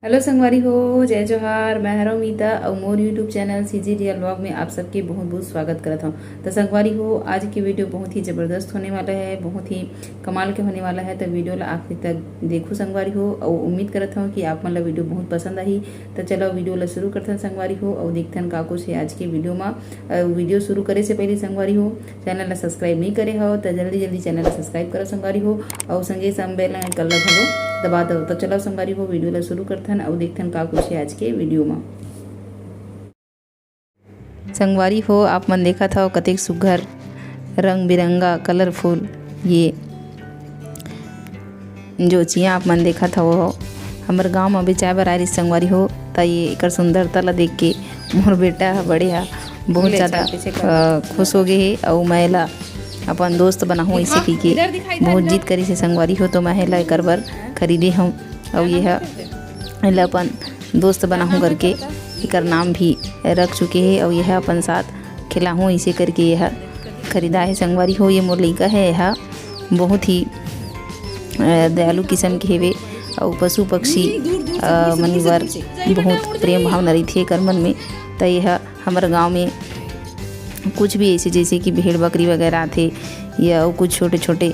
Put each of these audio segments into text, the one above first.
Hello संगवारी हो, जय जोहार। मैं हूँ मीता और मोर यूट्यूब चैनल cgvlog में आप सबके बहुत बहुत स्वागत करता हूँ। तो संगवारी हो, आज की वीडियो बहुत ही ज़बरदस्त होने वाला है, बहुत ही कमाल के होने वाला है। तो वीडियो ला आखिर तक देखो संगवारी हो, और उम्मीद करता हूँ कि आप मतलब वीडियो बहुत पसंद आई। तो चलो वीडियो ला शुरू करते हैं संगवारी हो, और देखते हैं का कुछ है आज की वीडियो में। वीडियो शुरू करे से पहले संगवारी हो, चैनल ला सब्सक्राइब नहीं करे हो तो जल्दी जल्दी चैनल ला सब्सक्राइब करो संगवारी हो, और संगे सम बेल आइकन ला घलो दबा दो। तो चलो संगवारी हो, वीडियो ला शुरू करते हैं और देखते हैं का कुछ है आज के वीडियो में। संगवारी हो, आप मन देखा था कतेक सुघर रंग बिरंगा कलरफुल ये जो चिया आप मन देखा था वो हमारे गांव में बेचाए बर आई संगवारी हो। तो ये एक सुंदरता ला देख के मोर बेटा बढ़िया बहुत ज़्यादा खुश हो गए। और मैं ला अपन दोस्त बनाहूँ ऐसे पी के बहुत जीत करी से संगवारी हो। तो मैं ला एक बार खरीदे हूँ और यह अपन दोस्त बनाहूँ करके एक नाम भी रख चुके हैं, और यह अपन साथ खिलाहूँ इसे करके यह खरीदा है संगवारी हो। ये मोर लइका है, यह बहुत ही दयालु किस्म के हेवे और पशु पक्षी मनिवर बहुत प्रेम भावना रही थी कर मन में। तो यह हमारे गांव में कुछ भी ऐसे जैसे कि भेड़ बकरी वगैरह थे या कुछ छोटे छोटे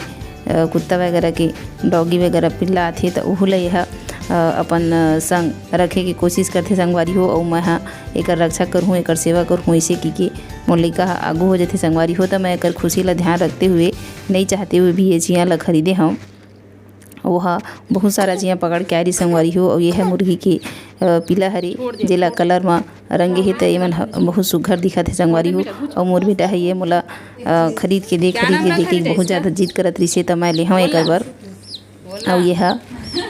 कुत्ता वगैरह के डॉगी वगैरह पिल्ला थे, तो वह यह अपन संग रखे की कोशिश करते संगवारी हो। और मैं एक रक्षा करूँ, एक सेवा करूँ ऐसे की मोर लइका आगू हो जाते संगवारी हो। तो मैं एक खुशी ला ध्यान रखते हुए नहीं चाहते हुए भी ये चिया ला खरीदे हूँ। वह बहुत सारा चिया पकड़ के आ रही संगवारी हो। और यह मुर्गी के पीला हरे जेला कलर में रंगे है, तो ये मन बहुत सुघर दिखा थे संगवारी हो। और मोर बेटा है ये मोला खरीद के देख बहुत ज़्यादा जिद करत रही से। तो मैं ले हूँ एक बार, और यह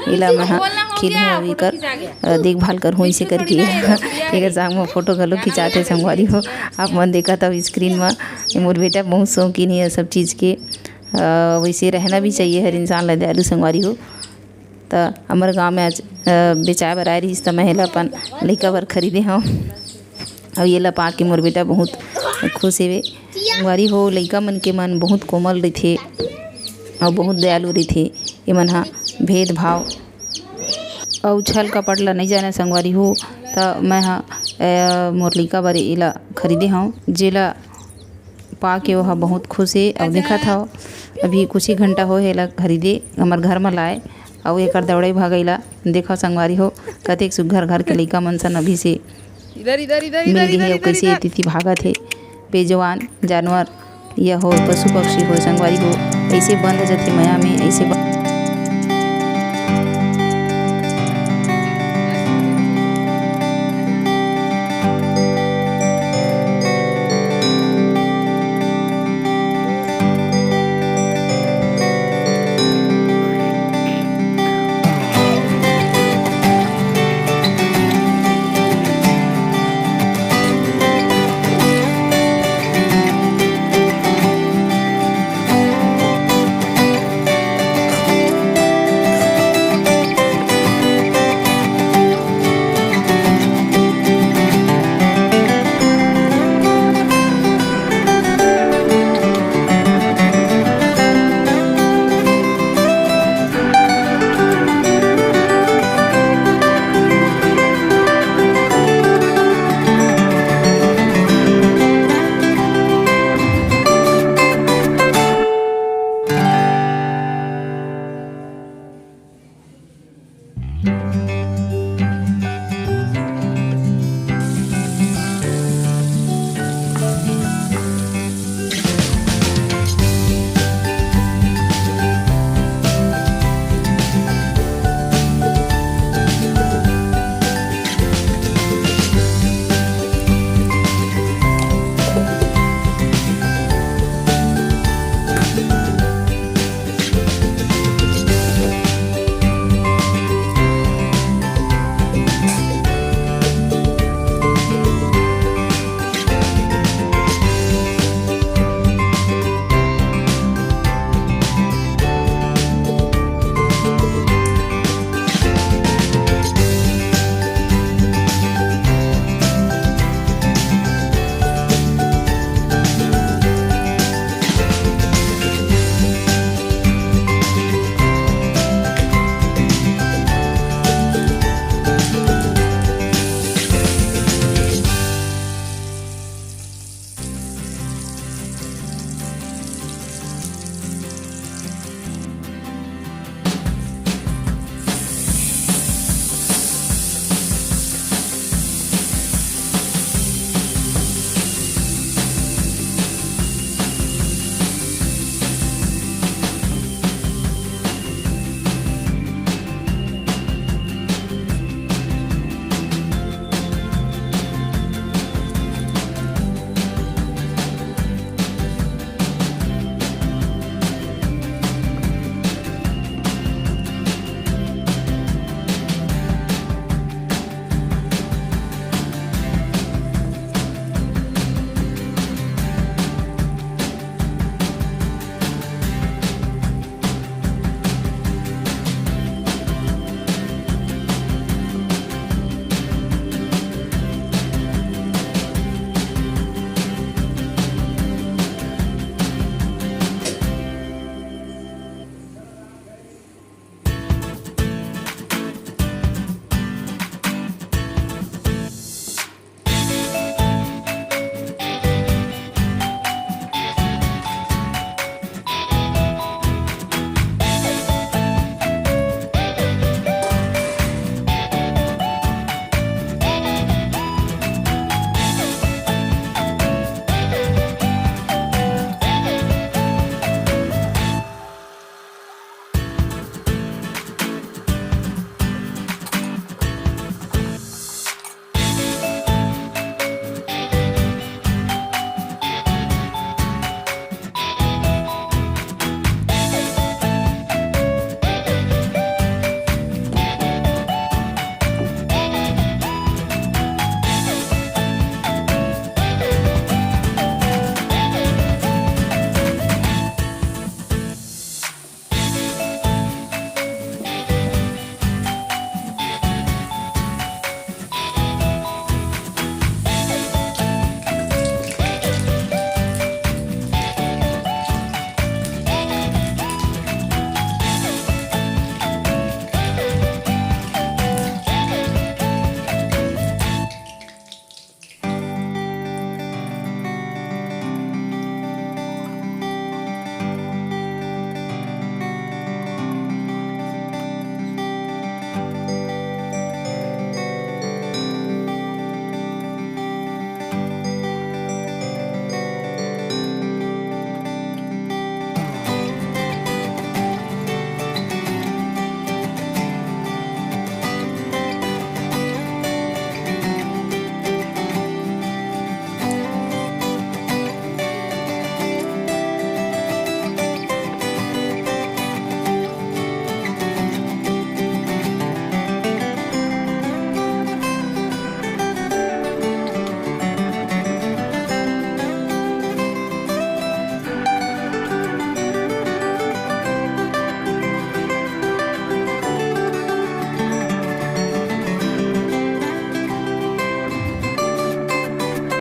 इला मैं खिलूँ और एकर देखभाल करूँ इसे करके एक संग में फोटो घलो खिंचाते संगवारी हो। आप मन देखा था स्क्रीन में मोर बेटा बहुत शौकीन है सब चीज़ के, वैसे रहना भी चाहिए हर इंसान ला दयालु संगवारी हो। तो हमारे गांव में आज बेचाए बर आई रही, तो मैं अपन लइका बर खरीदे हूँ। और ये ला पा के मोर बेटा बहुत खुश हेवे संगवारी हो। लइका मन के मन बहुत कोमल रही और बहुत दयालु रही। ये मन भेदभाव और छल कपट ला नहीं जाने संगवारी हो। तो मैं मोर लइका बर एला खरीदे हूँ, जेला पा के वह बहुत खुश है। और देखा था अभी कुछ ही घंटा हो है खरीदे हमारे घर में लाए, और एक दौड़े भागैला देखा संगवारी हो कतेक सुघर घर के लइका मन सन अभी से मिल गए है। कैसे तिथि भागत है बेजवान जानवर या हो पशु पक्षी हो संगवारी हो, ऐसे बंद जाते माया में ऐसे